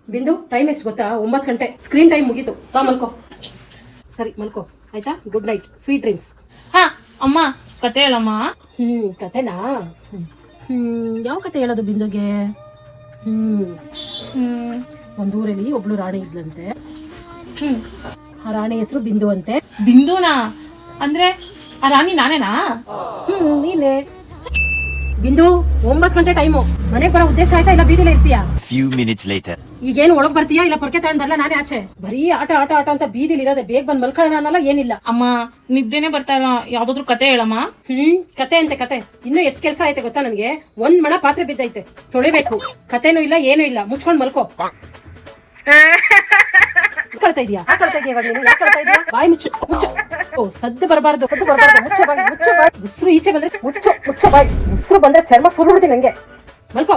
ಬಿಂದು ಟೈಮ್ ಎಷ್ಟು ಗೊತ್ತಾ? 9 ಗಂಟೆ. ಸ್ಕ್ರೀನ್ ಟೈಮ್ ಮುಗೀತು. ಬಾ ಮಲ್ಕೋ. ಸರಿ ಮಲ್ಕೋ ಆಯ್ತಾ. Good night, sweet dreams. ಹಾ ಅಮ್ಮ ಕತೆ ಹೇಳಮ್ಮ. ಕತೆನಾ? ಯಾವ ಕತೆ ಹೇಳೋದು ಬಿಂದುಗೆ? ಒಂದೂರಲ್ಲಿ ಒಬ್ಳು ರಾಣಿ ಇದ್ಲಂತೆ. ಆ ರಾಣಿ ಹೆಸರು ಬಿಂದು ಅಂತೆ. ಬಿಂದುನಾ? ಅಂದ್ರೆ ಆ ರಾಣಿ ನಾನೇನಾ? ನೀನೆ. ಬಿಂದು 9 ಗಂಟೆ ಟೈಮು. ಮನೆಗ್ ಬರೋ ಉದ್ದೇಶ ಆಯ್ತಾ ಇಲ್ಲ ಬೀದಿಲೇ ಇರ್ತೀಯಾ? Few minutes later. ಈಗೇನು ಒಳಗ್ ಬರ್ತೀಯಾ ಇಲ್ಲ ಪೊರ್ಕೆ ತಗೊಂಡ್ ಬರ್ಲಾ ನಾನೇ ಆಚೆ? ಬರೀ ಆಟ ಆಟ ಆಟ ಅಂತ ಬೀದಿಲಿ ಇರೋದೆ. ಬೇಗ ಬಂದ್ ಮಲ್ಕೊಳ್ಳೋಣ ಅನ್ನಲ್ಲ ಏನಿಲ್ಲ. ಅಮ್ಮ ನಿದ್ದೆನೆ ಬರ್ತಾ ಇಲ್ಲ, ಯಾವ್ದಾದ್ರು ಕತೆ ಹೇಳಮ್ಮ. ಕತೆ ಅಂತೆ ಕತೆ. ಇನ್ನು ಎಷ್ಟ್ ಕೆಲ್ಸ ಐತೆ ಗೊತ್ತಾ ನನ್ಗೆ? 1 ಮಣ ಪಾತ್ರೆ ಬಿದ್ದೈತೆ, ತೊಳಿಬೇಕು. ಕತೆನೂ ಇಲ್ಲ ಏನೂ ಇಲ್ಲ. ಮುಚ್ಕೊಂಡ್ ಮಲ್ಕೋ. ಕಳ್ತಾ ಇದೀಯಾ ಇವಾಗ ನೀನು? ಯಾಕೆ ಕಳ್ತಾ ಇದೀಯಾ? ಬಾಯಿ ಮುಚ್ಚು ಮುಚ್ಚು. ಓ ಸದ್ದು ಬರಬಾರ್ದು, ಮುಚ್ಚ ಬಾಯಿ. ಉಸಿರು ಈಚೆ ಬಂದ್ರೆ ಮುಚ್ಚು ಬಾಯಿ. ಉಸಿರು ಬಂದ್ರೆ ಚರ್ಮ ಸುರು ಬಿಡ್ತೀನಿ ನಂಗೆ. ಮಲ್ಕೋ.